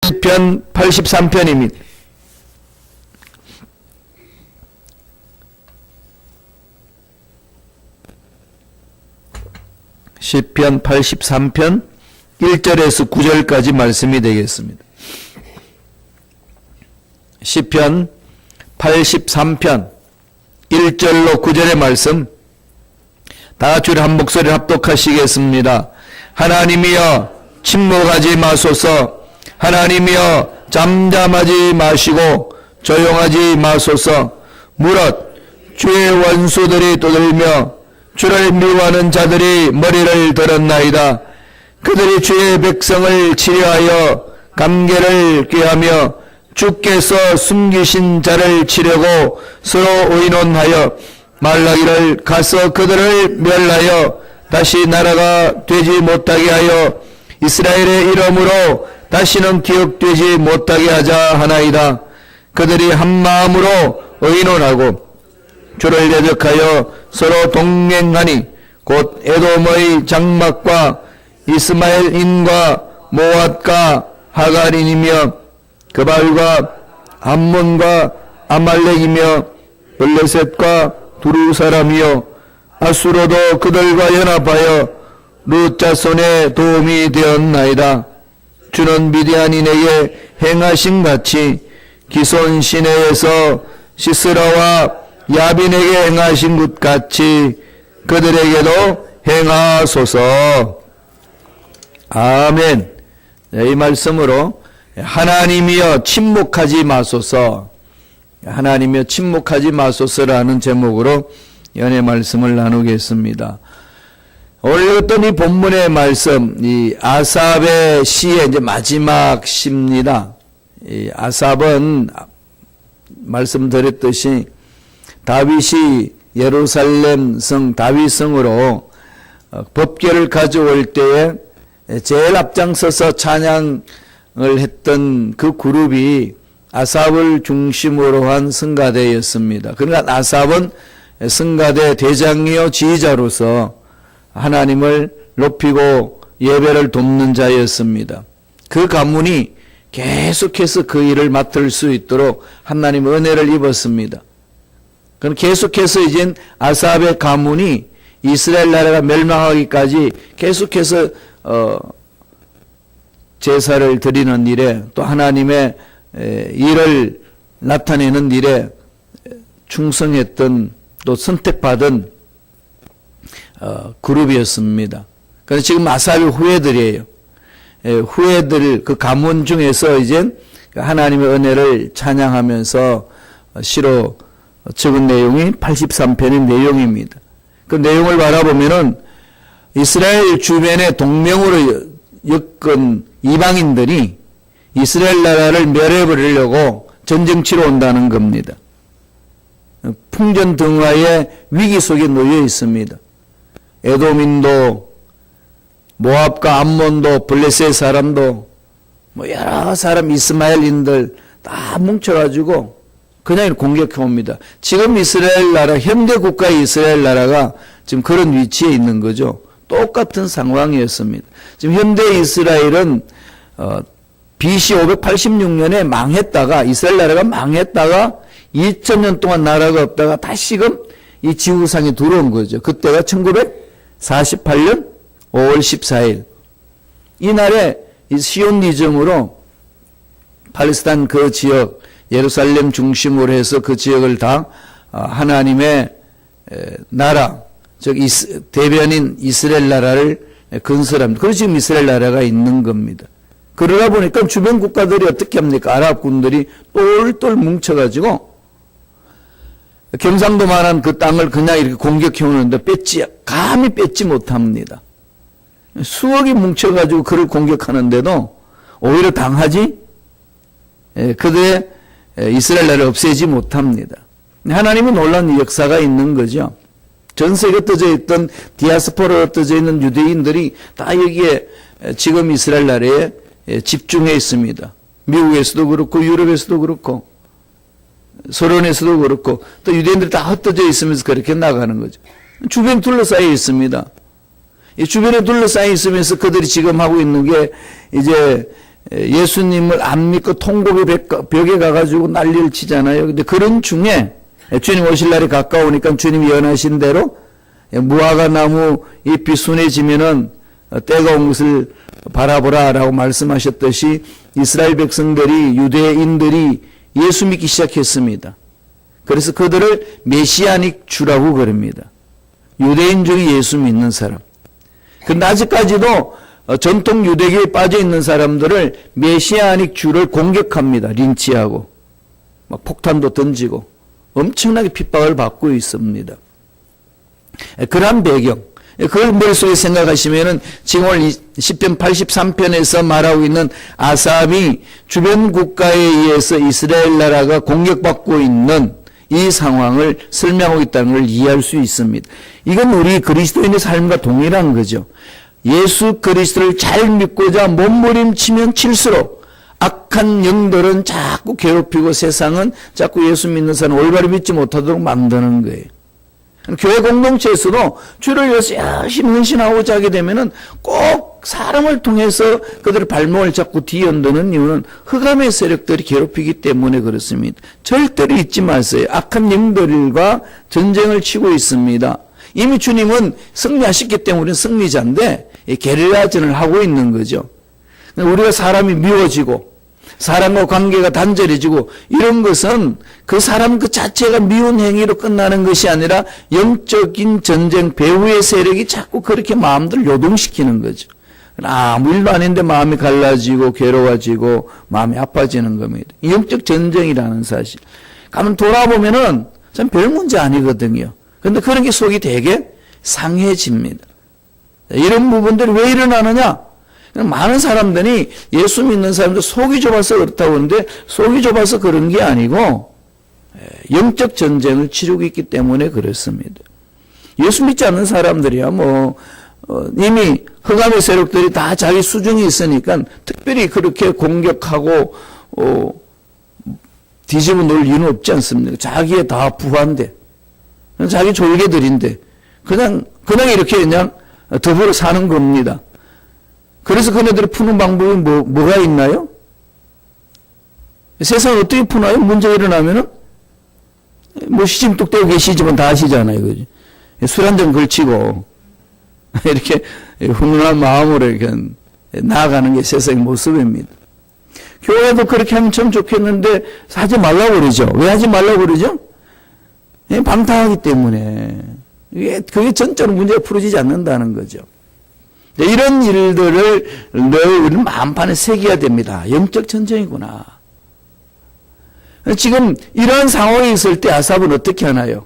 시편 83편입니다. 시편 83편 1절에서 9절까지 말씀이 되겠습니다. 시편 83편 1절로 9절의 말씀 다 같이 우리 한 목소리 합독하시겠습니다. 하나님이여 침묵하지 마소서. 하나님이여 잠잠하지 마시고 조용하지 마소서. 무릇 주의 원수들이 떠들며 주를 미워하는 자들이 머리를 들었나이다. 그들이 주의 백성을 치려하여 감개를 꾀하며 주께서 숨기신 자를 치려고 서로 의논하여 말하기를 가서 그들을 멸하여 다시 나라가 되지 못하게 하여 이스라엘의 이름으로 다시는 기억되지 못하게 하자 하나이다. 그들이 한 마음으로 의논하고 주를 대적하여 서로 동맹하니 곧 에돔의 장막과 이스마엘인과 모압과 하갈인이며 그발과 암몬과 아말렉이며 블레셋과 두루 사람이요 아수로도 그들과 연합하여 룻 자손의 도움이 되었나이다. 주는 미디안인에게 행하신 같이 기손 시내에서 시스라와 야빈에게 행하신 것 같이 그들에게도 행하소서. 아멘. 이 말씀으로 하나님이여 침묵하지 마소서, 하나님이여 침묵하지 마소서라는 제목으로 연의 말씀을 나누겠습니다. 오늘 어떤 이 본문의 말씀, 이 아삽의 시의 이제 마지막 시입니다. 이 아삽은 말씀드렸듯이 다윗이 예루살렘 성 다윗성으로 법궤를 가져올 때에 제일 앞장서서 찬양을 했던 그 그룹이 아삽을 중심으로 한 성가대였습니다. 그러나 아삽은 성가대 대장이요 지휘자로서 하나님을 높이고 예배를 돕는 자였습니다. 그 가문이 계속해서 그 일을 맡을 수 있도록 하나님의 은혜를 입었습니다. 그럼 계속해서 이젠 아삽의 가문이 이스라엘 나라가 멸망하기까지 계속해서 제사를 드리는 일에 또 하나님의 일을 나타내는 일에 충성했던 또 선택받은 그룹이었습니다. 그래서 지금 아삽의 후예들이에요. 후예들 그 가문 중에서 이제 하나님의 은혜를 찬양하면서 시로 적은 내용이 83편의 내용입니다. 그 내용을 바라보면은 이스라엘 주변에 동맹으로 엮은 이방인들이 이스라엘 나라를 멸해버리려고 전쟁치러 온다는 겁니다. 풍전등화의 위기 속에 놓여 있습니다. 에돔인도 모압과 암몬도 블레셋 사람도 뭐 여러 사람 이스마엘인들 다 뭉쳐가지고 그냥 공격해 옵니다. 지금 이스라엘 나라, 현대 국가의 이스라엘 나라가 지금 그런 위치에 있는 거죠. 똑같은 상황이었습니다. 지금 현대 이스라엘은 BC 586년에 망했다가 이스라엘 나라가 망했다가 2000년 동안 나라가 없다가 다시금 이 지구상에 들어온 거죠. 그때가 1948년 5월 14일 이날에 이 시온니즘으로 팔레스타인 그 지역 예루살렘 중심으로 해서 그 지역을 다 하나님의 나라 즉 대변인 이스라엘 나라를 건설합니다. 그래서 지금 이스라엘 나라가 있는 겁니다. 그러다 보니까 주변 국가들이 어떻게 합니까? 아랍군들이 똘똘 뭉쳐가지고 경상도만한 그 땅을 그냥 이렇게 공격해 오는데 감히 뺏지 못합니다. 수억이 뭉쳐가지고 그를 공격하는데도 오히려 당하지 그들의 이스라엘 나라를 없애지 못합니다. 하나님이 놀라운 역사가 있는 거죠. 전 세계에 흩어져 있던 디아스포라에 흩어져 있는 유대인들이 다 여기에 지금 이스라엘 나라에 집중해 있습니다. 미국에서도 그렇고 유럽에서도 그렇고 소련에서도 그렇고 또 유대인들이 다 흩어져 있으면서 그렇게 나가는 거죠. 주변 둘러싸여 있습니다. 이 주변에 둘러싸여 있으면서 그들이 지금 하고 있는 게 이제 예수님을 안 믿고 통곡의 벽에 가가지고 난리를 치잖아요. 근데 그런 중에 주님 오실 날이 가까우니까 주님이 예언하신 대로 무화과 나무 잎이 순해지면은 때가 온 것을 바라보라라고 말씀하셨듯이 이스라엘 백성들이, 유대인들이 예수 믿기 시작했습니다. 그래서 그들을 메시아닉 주라고 그럽니다. 유대인 중에 예수 믿는 사람. 근데 아직까지도 전통 유대교에 빠져 있는 사람들을 메시아닉 주를 공격합니다. 린치하고 막 폭탄도 던지고 엄청나게 핍박을 받고 있습니다. 그러한 배경, 그걸 머릿속에 생각하시면은 지금 오늘 10편 83편에서 말하고 있는 아삽이 주변 국가에 의해서 이스라엘 나라가 공격받고 있는 이 상황을 설명하고 있다는 걸 이해할 수 있습니다. 이건 우리 그리스도인의 삶과 동일한 거죠. 예수 그리스도를 잘 믿고자 몸부림치면 칠수록 악한 영들은 자꾸 괴롭히고 세상은 자꾸 예수 믿는 사람 올바로 믿지 못하도록 만드는 거예요. 교회 공동체에서도 주를 위해서 열심히 헌신하고자 하게 되면은 꼭 사람을 통해서 그들의 발목을 잡고 뒤흔드는 이유는 흑암의 세력들이 괴롭히기 때문에 그렇습니다. 절대로 잊지 마세요. 악한 영들과 전쟁을 치고 있습니다. 이미 주님은 승리하셨기 때문에 우리는 승리자인데 게릴라전을 하고 있는 거죠. 우리가 사람이 미워지고 사람과 관계가 단절해지고 이런 것은 그 사람 그 자체가 미운 행위로 끝나는 것이 아니라 영적인 전쟁 배후의 세력이 자꾸 그렇게 마음들을 요동시키는 거죠. 아무 일도 아닌데 마음이 갈라지고 괴로워지고 마음이 아파지는 겁니다. 영적 전쟁이라는 사실. 가만 돌아보면은 참 별 문제 아니거든요. 그런데 그런 게 속이 되게 상해집니다. 이런 부분들이 왜 일어나느냐? 많은 사람들이 예수 믿는 사람들 속이 좁아서 그렇다고 하는데 속이 좁아서 그런 게 아니고 영적 전쟁을 치르고 있기 때문에 그렇습니다. 예수 믿지 않는 사람들이야 이미 흑암의 세력들이 다 자기 수준이 있으니까 특별히 그렇게 공격하고 뒤집어 놓을 이유는 없지 않습니까? 자기에 다 부한데 자기 졸개들인데 그냥 이렇게 그냥 더불어 사는 겁니다. 그래서 그네들이 푸는 방법이 뭐가 있나요? 세상을 어떻게 푸나요? 문제가 일어나면은 시침 뚝 떼고 계시지만 다 아시잖아요. 그지? 술 한 잔 걸치고 이렇게 훈훈한 마음으로 이렇게 나아가는 게 세상의 모습입니다. 교회도 그렇게 하면 참 좋겠는데 하지 말라고 그러죠. 왜 하지 말라고 그러죠? 방탕하기 때문에. 그게 전적으로 문제가 풀어지지 않는다는 거죠. 이런 일들을 늘 우리는 마음판에 새겨야 됩니다. 영적 전쟁이구나. 지금 이런 상황이 있을 때 아삽은 어떻게 하나요?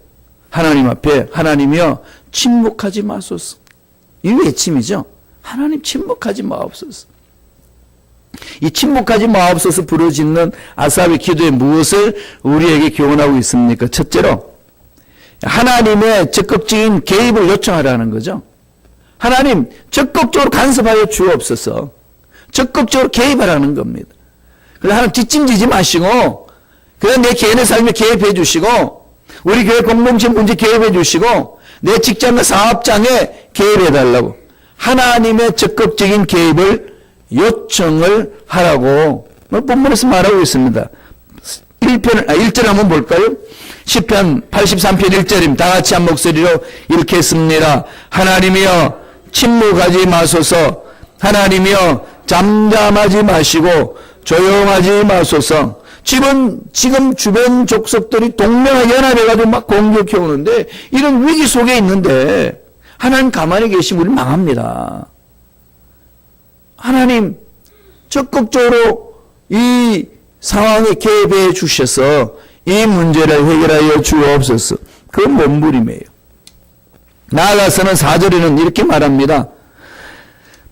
하나님 앞에 하나님이여 침묵하지 마소서. 이 외침이죠. 하나님 침묵하지 마옵소서. 이 침묵하지 마옵소서 부르짖는 아삽의 기도에 무엇을 우리에게 교훈하고 있습니까? 첫째로 하나님의 적극적인 개입을 요청하라는 거죠. 하나님 적극적으로 간섭하여 주옵소서. 적극적으로 개입하라는 겁니다. 그래서 하나님 뒷짐지지 마시고 그냥 내 개인의 삶에 개입해 주시고 우리 교회 공동체 문제 개입해 주시고 내 직장과 사업장에 개입해 달라고 하나님의 적극적인 개입을 요청을 하라고 본문에서 말하고 있습니다. 1절 한번 볼까요? 시편 83편 1절입니다. 다 같이 한 목소리로 읽겠습니다. 하나님이여 침묵하지 마소서. 하나님이여 잠잠하지 마시고 조용하지 마소서. 지금 주변 족속들이 동맹과 연합해가지고 막 공격해 오는데 이런 위기 속에 있는데 하나님 가만히 계시면 우리 망합니다. 하나님 적극적으로 이 상황에 개입해 주셔서 이 문제를 해결하여 주옵소서. 그건 몸부림이에요. 나아가서는 4절에는 이렇게 말합니다.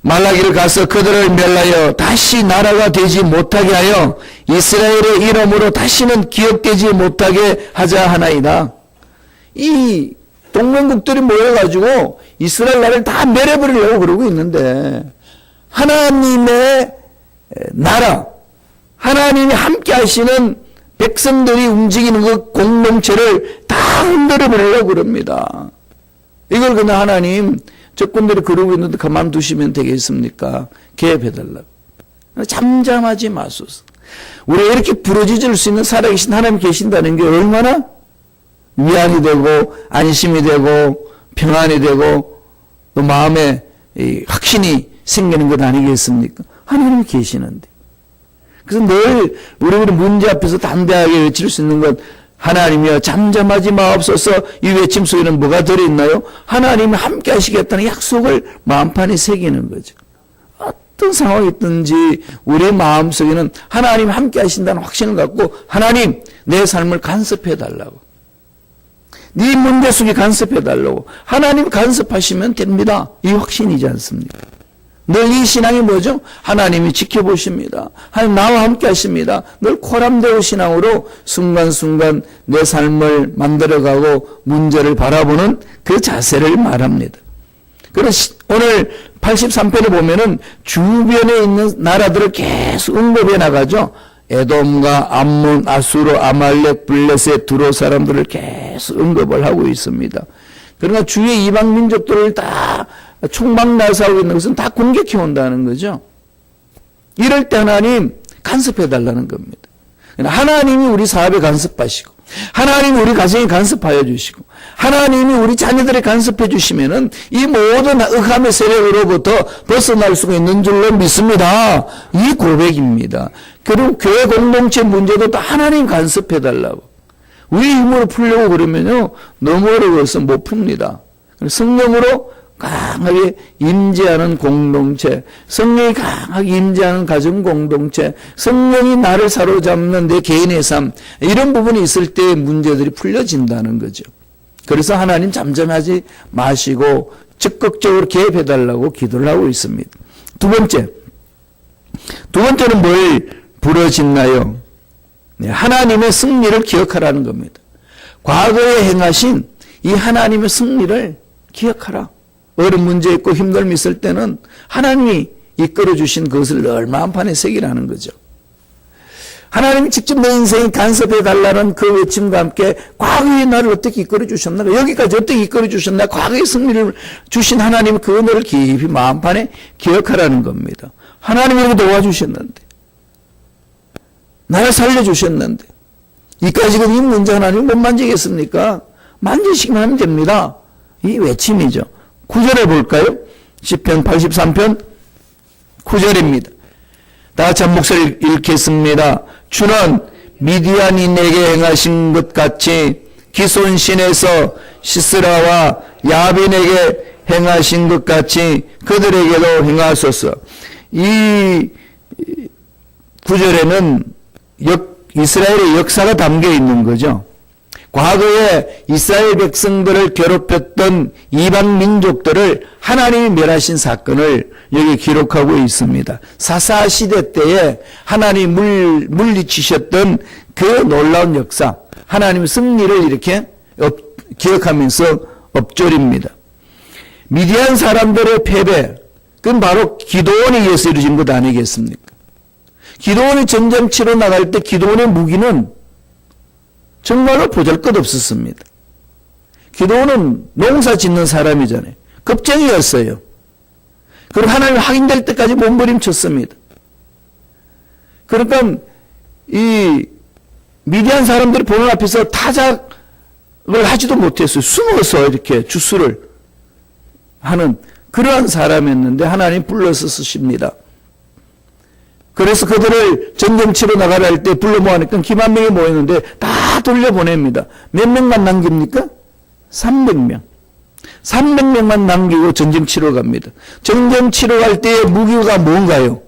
말라기를 가서 그들을 멸하여 다시 나라가 되지 못하게 하여 이스라엘의 이름으로 다시는 기억되지 못하게 하자 하나이다. 이 동맹국들이 모여가지고 이스라엘 나라를 다 멸해버리려고 그러고 있는데 하나님의 나라, 하나님이 함께 하시는 백성들이 움직이는 그 공동체를 다 흔들어버리려고 그럽니다. 이걸 그냥 하나님 적군들이 그러고 있는데 가만두시면 되겠습니까? 개입해달라고. 잠잠하지 마소서. 우리가 이렇게 부러지질 수 있는 살아계신 하나님 계신다는 게 얼마나 위안이 되고 안심이 되고 평안이 되고 또 마음에 확신이 생기는 것 아니겠습니까? 하나님이 계시는데. 그래서 늘 우리 문제 앞에서 담대하게 외칠 수 있는 것, 하나님이여 잠잠하지 마옵소서. 이 외침 속에는 뭐가 들어있나요? 하나님이 함께 하시겠다는 약속을 마음판에 새기는 거죠. 어떤 상황이 있든지 우리 마음속에는 하나님 함께 하신다는 확신을 갖고 하나님 내 삶을 간섭해 달라고, 네 문제 속에 간섭해 달라고 하나님 간섭하시면 됩니다. 이 확신이지 않습니까? 늘 이 신앙이 뭐죠? 하나님이 지켜보십니다. 하나님 나와 함께 하십니다. 늘 코람데오 신앙으로 순간순간 내 삶을 만들어가고 문제를 바라보는 그 자세를 말합니다. 그래서 오늘 83편에 보면은 주변에 있는 나라들을 계속 언급해 나가죠. 에돔과 암몬, 아수르, 아말렉, 블레셋, 두로 사람들을 계속 언급을 하고 있습니다. 그러나 주위의 이방 민족들을 다 총망라사하고 있는 것은 다 공격해 온다는 거죠. 이럴 때 하나님 간섭해 달라는 겁니다. 하나님이 우리 사업에 간섭하시고 하나님이 우리 가정에 간섭하여 주시고 하나님이 우리 자녀들에 간섭해 주시면은 이 모든 억함의 세력으로부터 벗어날 수가 있는 줄로 믿습니다. 이 고백입니다. 그리고 교회 공동체 문제도 또 하나님 간섭해 달라고. 우리 힘으로 풀려고 그러면요 너무 어려워서 못 풉니다. 성령으로 강하게 임재하는 공동체, 성령이 강하게 임재하는 가정 공동체, 성령이 나를 사로잡는 내 개인의 삶, 이런 부분이 있을 때 문제들이 풀려진다는 거죠. 그래서 하나님 잠잠하지 마시고 적극적으로 개입해달라고 기도를 하고 있습니다. 두 번째는 뭘 부러진나요? 하나님의 승리를 기억하라는 겁니다. 과거에 행하신 이 하나님의 승리를 기억하라. 어려운 문제 있고 힘듦이 있을 때는 하나님이 이끌어 주신 그것을 늘 마음판에 새기라는 거죠. 하나님이 직접 내 인생에 간섭해 달라는 그 외침과 함께 과거의 나를 어떻게 이끌어 주셨나, 여기까지 어떻게 이끌어 주셨나, 과거의 승리를 주신 하나님의 그 은혜를 깊이 마음판에 기억하라는 겁니다. 하나님이 이렇게 도와주셨는데, 나를 살려주셨는데 이까지 이 문제 하나님이 못 만지겠습니까? 만지시기만 하면 됩니다. 이 외침이죠. 9절에 볼까요? 시편 83편 9절입니다. 다 같이 한 목소리 읽겠습니다. 주는 미디안이 내게 행하신 것 같이 기손신에서 시스라와 야빈에게 행하신 것 같이 그들에게도 행하소서. 이 9절에는 이스라엘의 역사가 담겨 있는 거죠. 과거에 이스라엘 백성들을 괴롭혔던 이방 민족들을 하나님이 멸하신 사건을 여기 기록하고 있습니다. 사사 시대 때에 하나님이 물리치셨던 그 놀라운 역사, 하나님의 승리를 이렇게 기억하면서 엎조립니다. 미디안 사람들의 패배, 그건 바로 기도원에 의해서 이루어진 것 아니겠습니까? 기도원이 전쟁 치러 나갈 때 기도원의 무기는 정말로 보잘것없었습니다. 기도원은 농사 짓는 사람이잖아요. 겁쟁이였어요. 그리고 하나님 확인될 때까지 몸부림쳤습니다. 그러니까 이 미디안 사람들이 보는 앞에서 타작을 하지도 못했어요. 숨어서 이렇게 주수를 하는 그러한 사람이었는데 하나님 불러서 쓰십니다. 그래서 그들을 전쟁 치러 나가라 할 때 불러 모으니까 기만 명이 모였는데 다 돌려보냅니다. 몇 명만 남깁니까? 300명. 300명만 남기고 전쟁 치러 갑니다. 전쟁 치러 갈 때의 무기가 뭔가요?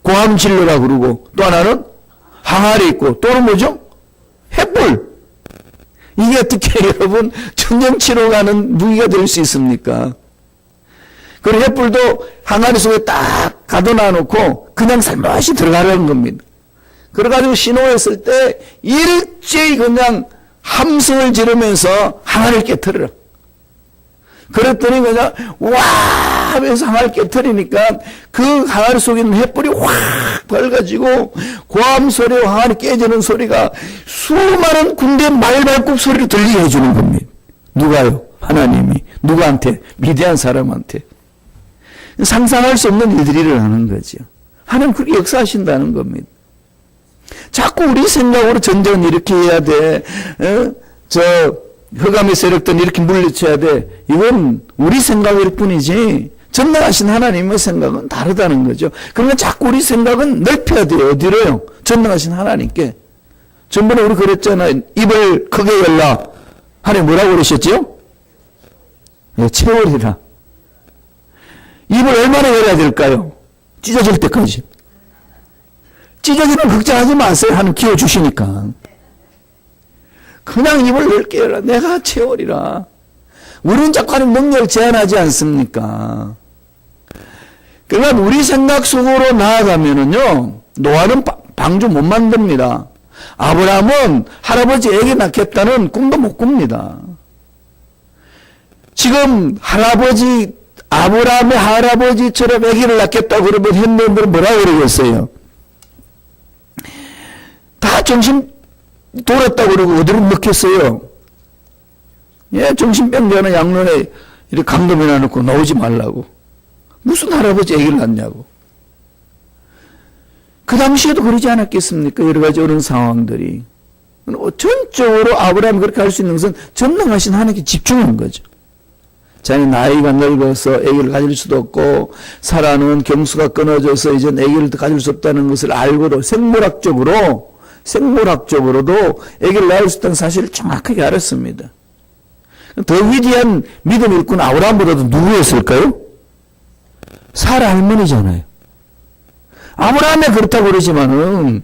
고함질러라 그러고 또 하나는 항아리 있고 또는 뭐죠? 횃불. 이게 어떻게 여러분 전쟁 치러 가는 무기가 될 수 있습니까? 그리고 횃불도 항아리 속에 딱 가둬놔 놓고 그냥 살며시 들어가려는 겁니다. 그래가지고 신호했을 때 일제히 그냥 함성을 지르면서 항아리를 깨트려라. 그랬더니 그냥 와 하면서 항아리를 깨트리니까 그 항아리 속에 있는 횃불이 확 벌가지고 고함 소리와 항아리 깨지는 소리가 수많은 군대 말발굽 소리를 들리게 해주는 겁니다. 누가요? 하나님이. 누구한테? 미디안 사람한테. 상상할 수 없는 일들이 일어나는 거죠. 하나님 그렇게 역사하신다는 겁니다. 자꾸 우리 생각으로 전쟁은 이렇게 해야 돼. 흑암의 세력들은 이렇게 물리쳐야 돼. 이건 우리 생각일 뿐이지 전능하신 하나님의 생각은 다르다는 거죠. 그러면 자꾸 우리 생각은 넓혀야 돼요. 어디로요? 전능하신 하나님께. 전번에 우리 그랬잖아요. 입을 크게 열라. 하나님 뭐라고 그러셨죠? 네, 채우리라. 입을 얼마나 열어야 될까요? 찢어질 때까지. 찢어지면 걱정하지 마세요. 하나님 키워주시니까. 그냥 입을 넓게 열라. 내가 채우리라. 우리는 자꾸 하는 능력을 제한하지 않습니까? 그러니까 우리 생각 속으로 나아가면은요, 노아는 방주 못 만듭니다. 아브라함은 할아버지 애기 낳겠다는 꿈도 못 꿉니다. 지금 아브라함의 할아버지처럼 애기를 낳겠다고 그러면 현대인들은 뭐라고 그러겠어요? 다 정신 돌았다고 그러고 어디로 먹혔어요? 예, 정신병자는 양론에 이렇게 감금해 놔놓고 나오지 말라고. 무슨 할아버지 애기를 낳냐고. 그 당시에도 그러지 않았겠습니까? 여러 가지 어려운 상황들이. 전적으로 아브라함이 그렇게 할 수 있는 것은 전능하신 하나님께 집중한 거죠. 자기 나이가 늙어서 아기를 가질 수도 없고 사라는 경수가 끊어져서 이제 아기를 가질 수 없다는 것을 알고도 생물학적으로도 아기를 낳을 수 있다는 사실을 정확하게 알았습니다. 더 위대한 믿음 일꾼 아브라함보다도 누구였을까요? 사라 할머니잖아요. 아브라함이 그렇다고 그러지만은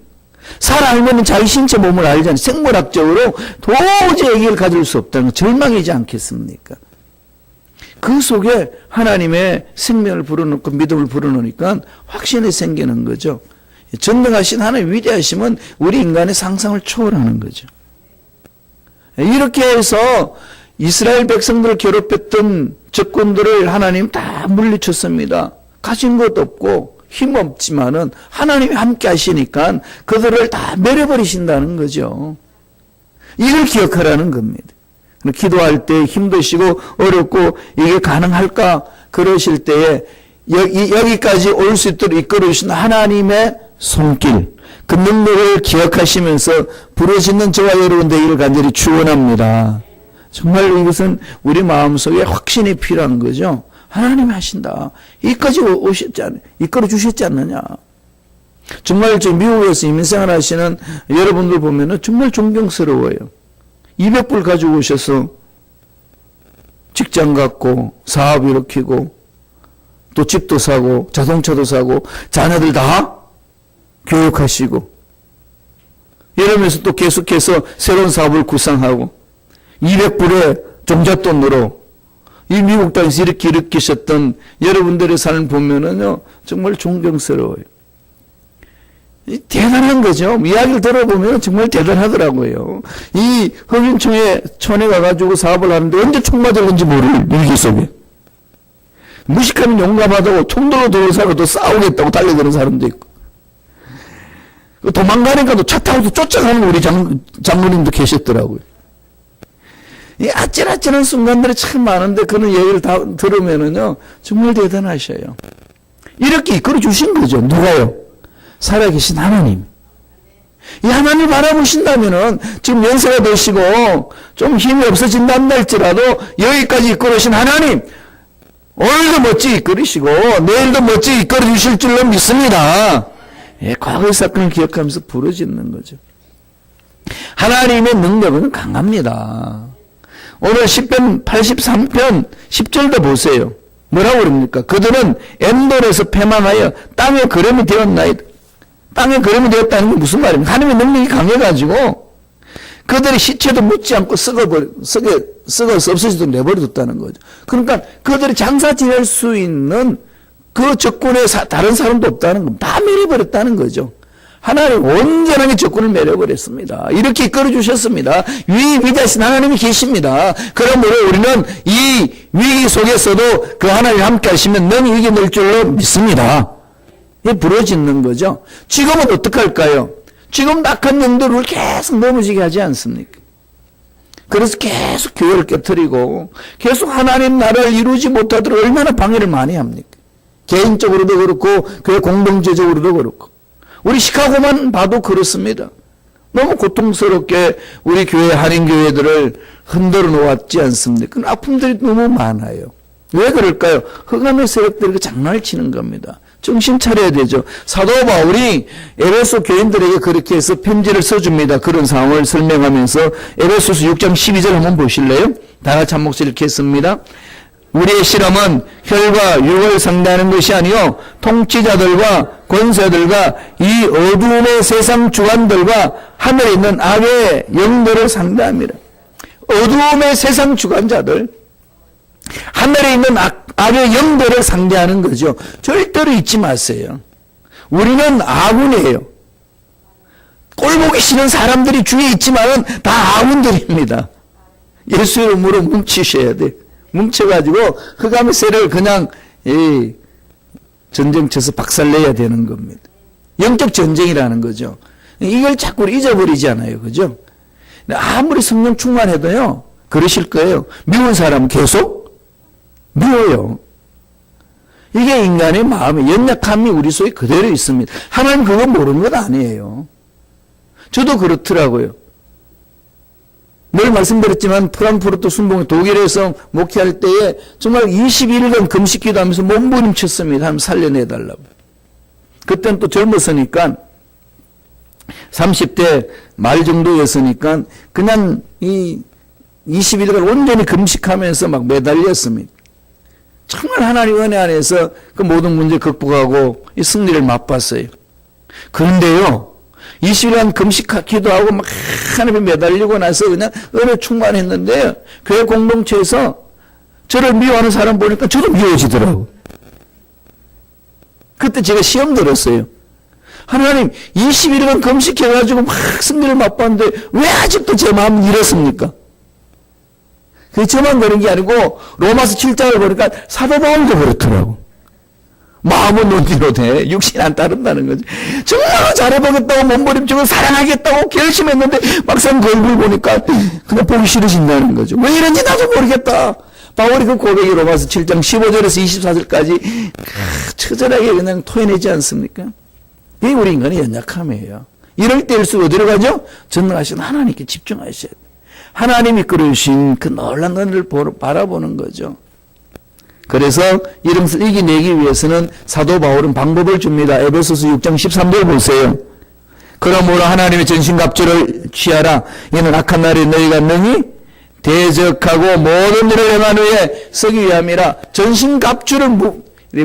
사라 할머니는 자기 신체 몸을 알잖아요. 생물학적으로 도저히 아기를 가질 수 없다는 건 절망이지 않겠습니까? 그 속에 하나님의 생명을 불어넣고 믿음을 불어넣으니까 확신이 생기는 거죠. 전능하신 하나님의 위대하심은 우리 인간의 상상을 초월하는 거죠. 이렇게 해서 이스라엘 백성들을 괴롭혔던 적군들을 하나님 다 물리쳤습니다. 가진 것 없고 힘없지만은 하나님이 함께 하시니까 그들을 다 멸해버리신다는 거죠. 이걸 기억하라는 겁니다. 기도할 때 힘드시고 어렵고 이게 가능할까 그러실 때에 여기까지 올 수 있도록 이끌어주신 하나님의 손길, 그 능력을 기억하시면서 부르짖는 저와 여러분 되기를 간절히 축원합니다. 정말 이것은 우리 마음속에 확신이 필요한 거죠. 하나님이 하신다. 여기까지 오셨잖아요. 이끌어 주셨지 않느냐. 정말 저 미국에서 이민생활 하시는 여러분들 보면은 정말 존경스러워요. 200불 가지고 오셔서 직장 갖고 사업 일으키고 또 집도 사고 자동차도 사고 자녀들 다 교육하시고 이러면서 또 계속해서 새로운 사업을 구상하고 200불의 종잣돈으로 이 미국 땅에서 이렇게 일으키셨던 여러분들의 삶을 보면은요 정말 존경스러워요. 대단한 거죠. 이야기를 들어보면 정말 대단하더라고요. 이 흑인촌에 가가지고 사업을 하는데 언제 총 맞을는지 모를 일기 속에. 무식하면 용감하다고 총들로 들어온 사람도 싸우겠다고 달려드는 사람도 있고. 도망가니까도 차 타고도 쫓아가는 우리 장로님도 계셨더라고요. 이 아찔아찔한 순간들이 참 많은데 그런 얘기를 다 들으면은요 정말 대단하셔요. 이렇게 이끌어 주신 거죠. 누가요? 살아계신 하나님. 이 하나님을 바라보신다면은 지금 연세가 되시고 좀 힘이 없어진다는 할지라도 여기까지 이끌어신 하나님 오늘도 멋지게 이끌으시고 내일도 멋지게 이끌어 주실 줄로 믿습니다. 예, 과거의 사건을 기억하면서 부르짖는 거죠. 하나님의 능력은 강합니다. 오늘 10편 83편 10절도 보세요. 뭐라고 그럽니까? 그들은 엔돌에서 패망하여 땅에 거름이 되었나이다. 땅에 거름이 되었다는 게 무슨 말입니까? 하나님의 능력이 강해가지고 그들의 시체도 묻지 않고 썩어서 없어지도록 내버려뒀다는 거죠. 그러니까 그들이 장사 지낼 수 있는 그 적군에 다른 사람도 없다는 겁니다. 다 멸해버렸다는 거죠. 하나님 온전하게 적군을 멸해버렸습니다. 이렇게 이끌어주셨습니다. 위대하신 하나님이 계십니다. 그러므로 우리는 이 위기 속에서도 그 하나님이 함께 하시면 능히 이겨낼 줄로 믿습니다. 이게 부러지는 거죠. 지금은 어떻게 할까요? 지금 악한 영들을 계속 넘어지게 하지 않습니까? 그래서 계속 교회를 깨뜨리고 계속 하나님 나라를 이루지 못하도록 얼마나 방해를 많이 합니까? 개인적으로도 그렇고 교회 공동체적으로도 그렇고 우리 시카고만 봐도 그렇습니다. 너무 고통스럽게 우리 교회 한인교회들을 흔들어 놓았지 않습니까? 그 아픔들이 너무 많아요. 왜 그럴까요? 흑암의 세력들이 그 장난을 치는 겁니다. 정신 차려야 되죠. 사도 바울이 에베소 교인들에게 그렇게 해서 편지를 써줍니다. 그런 상황을 설명하면서 에베소서 6장 12절 한번 보실래요? 다 같이 한 목소리 읽겠습니다. 우리의 실험은 혈과 육을 상대하는 것이 아니요 통치자들과 권세들과 이 어두움의 세상 주관들과 하늘에 있는 악의 영들을 상대합니다. 어두움의 세상 주관자들, 하늘에 있는 악의 영들을 상대하는 거죠. 절대로 잊지 마세요. 우리는 아군이에요. 꼴보기 싫은 사람들이 주위에 있지만 다 아군들입니다. 예수 이름으로 뭉치셔야 돼요. 뭉쳐가지고 흑암의 세력을 그냥 전쟁 쳐서 박살내야 되는 겁니다. 영적 전쟁이라는 거죠. 이걸 자꾸 잊어버리지 않아요. 그죠? 아무리 성령 충만해도요, 그러실 거예요. 미운 사람 계속 미워요. 이게 인간의 마음의 연약함이 우리 속에 그대로 있습니다. 하나님 그거 모르는 건 아니에요. 저도 그렇더라고요. 늘 말씀드렸지만 프랑크푸르트 순봉 독일에서 목회할 때에 정말 21일간 금식기도 하면서 몸부림쳤습니다. 하면 살려내달라고. 그때는 또 젊었으니까 30대 말 정도였으니까 그냥 이 21일간 온전히 금식하면서 막 매달렸습니다. 정말 하나님 은혜 안에서 그 모든 문제 극복하고 이 승리를 맛봤어요. 그런데요, 20일간 금식 기도하고 막 하나님에 매달리고 나서 그냥 은혜 충만했는데 교회 공동체에서 저를 미워하는 사람 보니까 저도 미워지더라고. 그때 제가 시험 들었어요. 하나님 21일간 금식해가지고 막 승리를 맛봤는데 왜 아직도 제 마음은 이렇습니까? 그게 저만 그런 게 아니고 로마서 7장을 보니까 사도 바울도 그렇더라고. 마음은 논리로 돼. 육신 안 따른다는 거지. 정말 잘해보겠다고 몸부림치고 사랑하겠다고 결심했는데 막상 그 얼굴 보니까 그냥 보기 싫어진다는 거죠. 왜 이런지 나도 모르겠다. 바울이 그 고백이 로마서 7장 15절에서 24절까지 처절하게 그냥 토해내지 않습니까? 이게 우리 인간의 연약함이에요. 이럴 때일수록 어디로 가죠? 전능하신 하나님께 집중하셔야 돼요. 하나님이 이끌으신 그 놀라운 은혜를 바라보는 거죠. 그래서 이것을 이겨내기 위해서는 사도 바울은 방법을 줍니다. 에베소서 6장 13절 보세요. 그러므로 하나님의 전신갑주를 취하라. 이는 악한 날에 너희가 능히 대적하고 모든 일을 행한 후에 서기 위함이라. 전신갑주를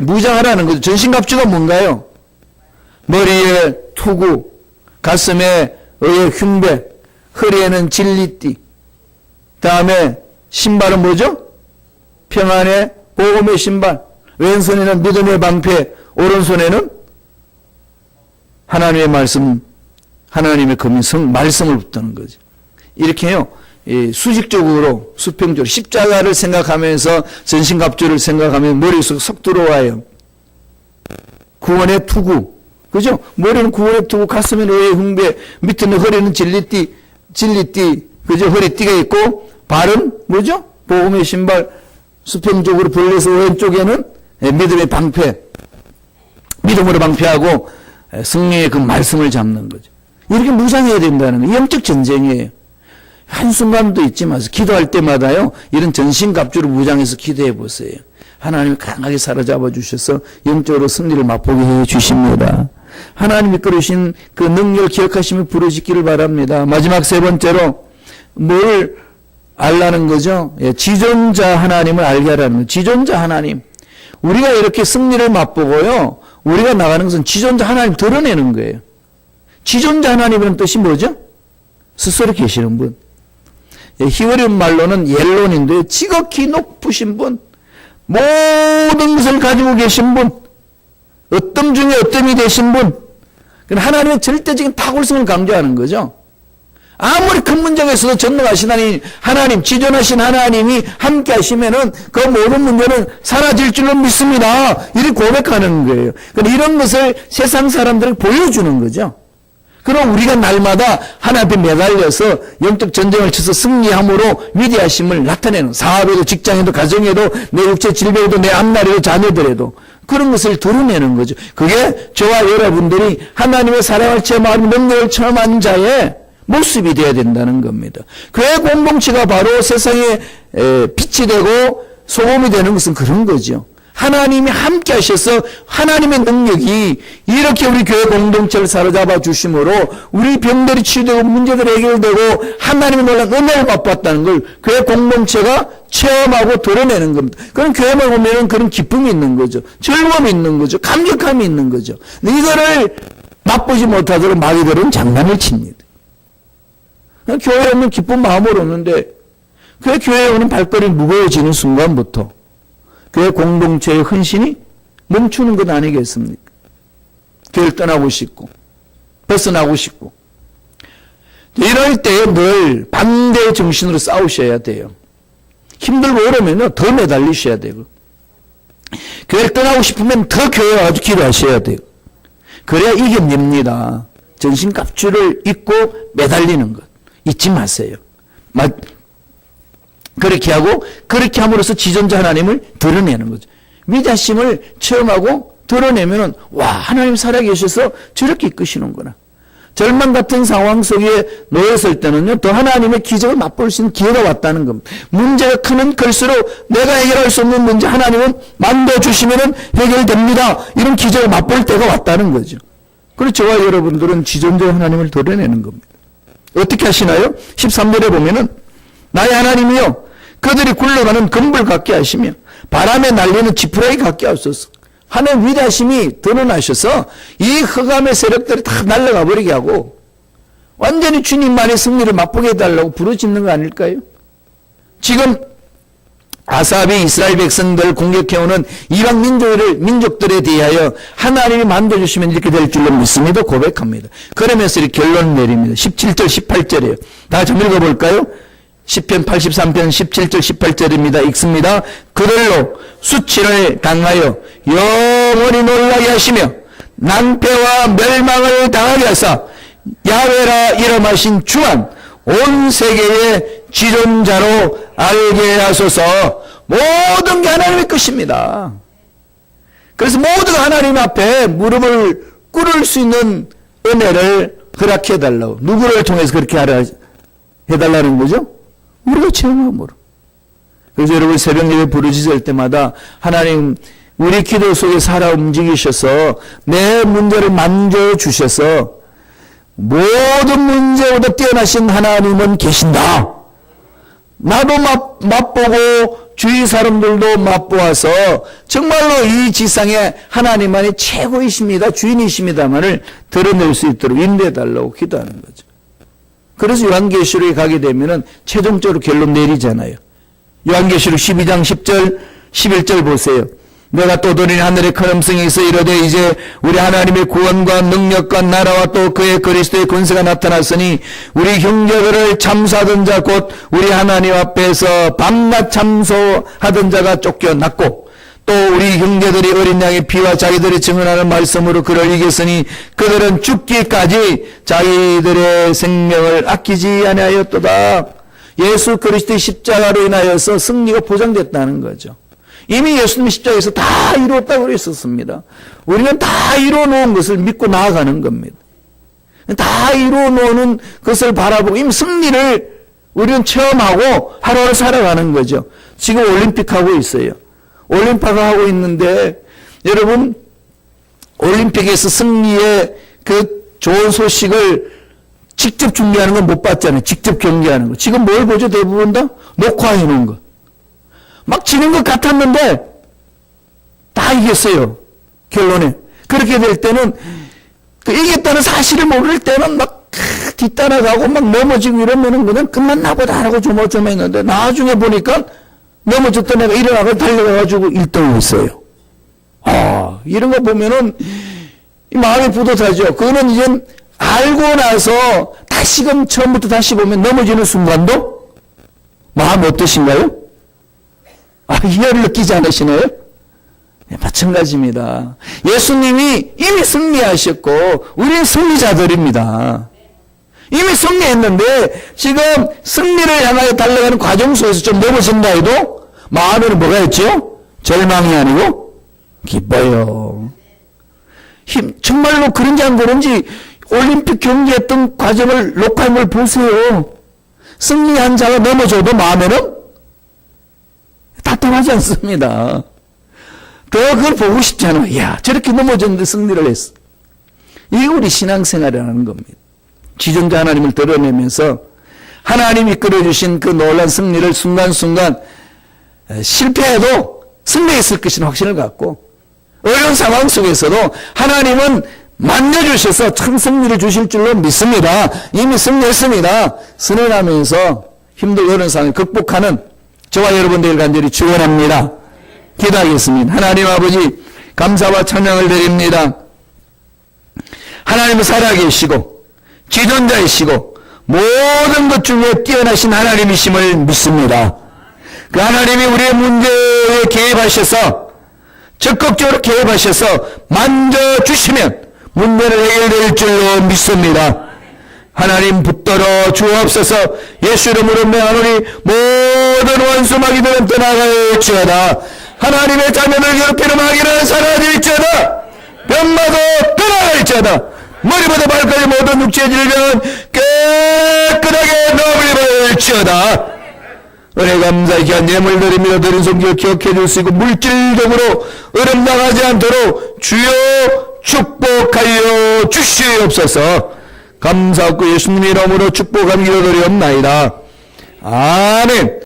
무장하라는 거죠. 전신갑주가 뭔가요? 머리에 투구, 가슴에 의의 흉배, 허리에는 진리띠, 다음에 신발은 뭐죠? 평안의 복음의 신발, 왼손에는 믿음의 방패, 오른손에는 하나님의 말씀, 하나님의 금인 말씀을 붙드는 거죠. 이렇게요, 수직적으로, 수평적으로 십자가를 생각하면서 전신갑주를 생각하면 머릿속에 쏙 들어와요. 구원의 투구, 그죠? 머리는 구원의 투구, 가슴에는 의의 흉배, 밑에는 허리는 진리띠, 그죠? 허리띠가 있고, 발은 뭐죠? 복음의 신발, 수평적으로 벌려서 왼쪽에는 믿음의 방패, 믿음으로 방패하고 승리의 그 말씀을 잡는 거죠. 이렇게 무장해야 된다는 거예요. 영적 전쟁이에요. 한순간도 잊지 마세요. 기도할 때마다요, 이런 전신갑주를 무장해서 기도해 보세요. 하나님이 강하게 사로잡아 주셔서 영적으로 승리를 맛보게 해 주십니다. 하나님이 이끌으신 그 능력을 기억하시며 부르짖기를 바랍니다. 마지막 세 번째로 뭘 알라는 거죠? 예, 지존자 하나님을 알게 하라는 거죠. 지존자 하나님. 우리가 이렇게 승리를 맛보고요, 우리가 나가는 것은 지존자 하나님 드러내는 거예요. 지존자 하나님이라는 뜻이 뭐죠? 스스로 계시는 분. 예, 히브리 말로는 옐론인데 지극히 높으신 분, 모든 것을 가지고 계신 분, 어떤 중에 어떤이 되신 분, 하나님의 절대적인 탁월성을 강조하는 거죠. 아무리 큰 문제가 있어도 전능하신 하나님, 지존하신 하나님이 함께 하시면은 그 모든 문제는 사라질 줄로 믿습니다. 이렇게 고백하는 거예요. 이런 것을 세상 사람들에게 보여주는 거죠. 그럼 우리가 날마다 하나님 앞에 매달려서 영적 전쟁을 쳐서 승리함으로 위대하심을 나타내는, 사업에도 직장에도 가정에도 내 육체 질병에도 내 앞날에도 자녀들에도 그런 것을 드러내는 거죠. 그게 저와 여러분들이 하나님의 사랑을 체험하는 능력을 체험한 자의 모습이 되어야 된다는 겁니다. 교회 공동체가 바로 세상에 빛이 되고 소금이 되는 것은 그런 거죠. 하나님이 함께 하셔서 하나님의 능력이 이렇게 우리 교회 공동체를 사로잡아 주심으로 우리 병들이 치유되고 문제들이 해결되고 하나님의 놀라운 은혜를 맛봤다는 걸 교회 공동체가 체험하고 드러내는 겁니다. 그럼 교회만 보면 그런 기쁨이 있는 거죠. 즐거움이 있는 거죠. 감격함이 있는 거죠. 이거를 맛보지 못하도록 마귀들은 장난을 칩니다. 교회에 오면 기쁜 마음으로 오는데 그 교회에 오는 발걸음이 무거워지는 순간부터 교회 공동체의 헌신이 멈추는 것 아니겠습니까? 교회를 떠나고 싶고 벗어나고 싶고 이럴 때 늘 반대의 정신으로 싸우셔야 돼요. 힘들고 어려우면요 더 매달리셔야 되고 교회를 떠나고 싶으면 더 교회에 와서 기도하셔야 돼요. 그래야 이겨냅니다. 전신갑주를 입고 매달리는 것 잊지 마세요. 그렇게 하고 그렇게 함으로써 지존자 하나님을 드러내는 거죠. 위대하심을 체험하고 드러내면은 와 하나님 살아계셔서 저렇게 이끄시는구나. 절망 같은 상황 속에 놓였을 때는요 더 하나님의 기적을 맛볼 수 있는 기회가 왔다는 겁니다. 문제가 크면 클수록 내가 해결할 수 없는 문제 하나님은 만들어주시면은 해결됩니다. 이런 기적을 맛볼 때가 왔다는 거죠. 그래서 저와 여러분들은 지존자 하나님을 드러내는 겁니다. 어떻게 하시나요? 13절에 보면은 나의 하나님이여 그들이 굴러가는 금불 같게 하시며 바람에 날리는 지푸라기 같게 하소서. 하나님 위대하심이 드러나셔서 이 흑암의 세력들이 다 날아가 버리게 하고 완전히 주님만의 승리를 맛보게 해달라고 부르짖는 거 아닐까요? 지금 아삽이 이스라엘 백성들 공격해오는 이방 민족들에 대하여 하나님이 만들어주시면 이렇게 될 줄로 믿습니다. 고백합니다. 그러면서 이렇게 결론을 내립니다. 17절 18절이에요. 다 같이 읽어볼까요? 시편 83편 17절 18절입니다. 읽습니다. 그들로 수치를 당하여 영원히 놀라게 하시며 낭패와 멸망을 당하게 하사 야훼라 이름하신 주만 온 세계의 지존자로 알게 하소서. 모든 게 하나님의 것입니다. 그래서 모든 하나님 앞에 무릎을 꿇을 수 있는 은혜를 허락해 달라고. 누구를 통해서 그렇게 해달라는 거죠? 우리가 체험함으로. 그래서 여러분 새벽 예배 부르짖을 때마다 하나님 우리 기도 속에 살아 움직이셔서 내 문제를 만져주셔서 모든 문제보다 뛰어나신 하나님은 계신다. 나도 맛보고 주위 사람들도 맛보아서 정말로 이 지상에 하나님만이 최고이십니다. 주인이십니다만을 드러낼 수 있도록 인도해달라고 기도하는 거죠. 그래서 요한계시록에 가게 되면은 최종적으로 결론 내리잖아요. 요한계시록 12장 10절 11절 보세요. 내가 또 들으니 하늘의 큰 음성에서 이르되 이제 우리 하나님의 구원과 능력과 나라와 또 그의 그리스도의 권세가 나타났으니 우리 형제들을 참소하던 자 곧 우리 하나님 앞에서 밤낮 참소하던 자가 쫓겨났고 또 우리 형제들이 어린 양의 피와 자기들이 증언하는 말씀으로 그를 이겼으니 그들은 죽기까지 자기들의 생명을 아끼지 아니하였도다. 예수 그리스도의 십자가로 인하여서 승리가 보장됐다는 거죠. 이미 예수님의 십자가에서 다 이루었다고 그랬었습니다. 우리는 다 이루어놓은 것을 믿고 나아가는 겁니다. 다 이루어놓은 것을 바라보고 이미 승리를 우리는 체험하고 하루하루 살아가는 거죠. 지금 올림픽 하고 있어요. 올림픽 하고 있는데 여러분 올림픽에서 승리의 그 좋은 소식을 직접 준비하는 건 못 봤잖아요. 직접 경기하는 거. 지금 뭘 보죠? 대부분 다 녹화해 놓은 거. 막 지는 것 같았는데 다 이겼어요. 결론에. 그렇게 될 때는 그 이겼다는 사실을 모를 때는 막 뒤따라가고 막 넘어지고 이러면은 그냥 끝났나 보다 하고 조마조마했는데 나중에 보니까 넘어졌던 애가 일어나고 달려가가지고 1등을 했어요. 아, 이런 거 보면은 마음이 뿌듯하죠. 그거는 이제 알고 나서 다시금 처음부터 다시 보면 넘어지는 순간도 마음 어떠신가요? 아, 희열을 느끼지 않으시나요? 네, 마찬가지입니다. 예수님이 이미 승리하셨고 우리는 승리자들입니다. 이미 승리했는데 지금 승리를 향하여 달려가는 과정 속에서 좀 넘어진다 해도 마음에는 뭐가 있죠? 절망이 아니고 기뻐요. 정말로 그런지 안 그런지 올림픽 경기했던 과정을 녹화물 보세요. 승리한 자가 넘어져도 마음에는 답답하지 않습니다. 그걸 보고 싶잖아. 이야, 저렇게 넘어졌는데 승리를 했어. 이게 우리 신앙생활이라는 겁니다. 지존자 하나님을 드러내면서 하나님이 이끌어주신 그 놀라운 승리를 순간순간 실패해도 승리했을 것이라는 확신을 갖고 어려운 상황 속에서도 하나님은 만져주셔서 참 승리를 주실 줄로 믿습니다. 이미 승리했습니다. 선언하면서 힘들고 어려운 상황을 극복하는 저와 여러분들 간절히 축원합니다. 기도하겠습니다. 하나님 아버지 감사와 찬양을 드립니다. 하나님은 살아계시고 지존자이시고 모든 것 중에 뛰어나신 하나님이심을 믿습니다. 그 하나님이 우리의 문제에 개입하셔서 적극적으로 개입하셔서 만져주시면 문제는 해결될 줄로 믿습니다. 하나님 붙들어 주옵소서. 예수 이름으로 명하노니 모든 원수 마귀들은 떠나갈지어다. 하나님의 자녀를 괴롭히는 마귀는 사라질지어다. 병마도 떠나갈지어다. 머리부터 발까지 모든 육체의 질병은 깨끗하게 넘어버릴지어다. 은혜 감사히 귀한 예물 드립니다. 드린 성경 기억해 주시고 물질적으로 어름당하지 않도록 주여 축복하여 주시옵소서. 감사하고 예수님 이름으로 축복하는 기도드리옵나이다. 아멘.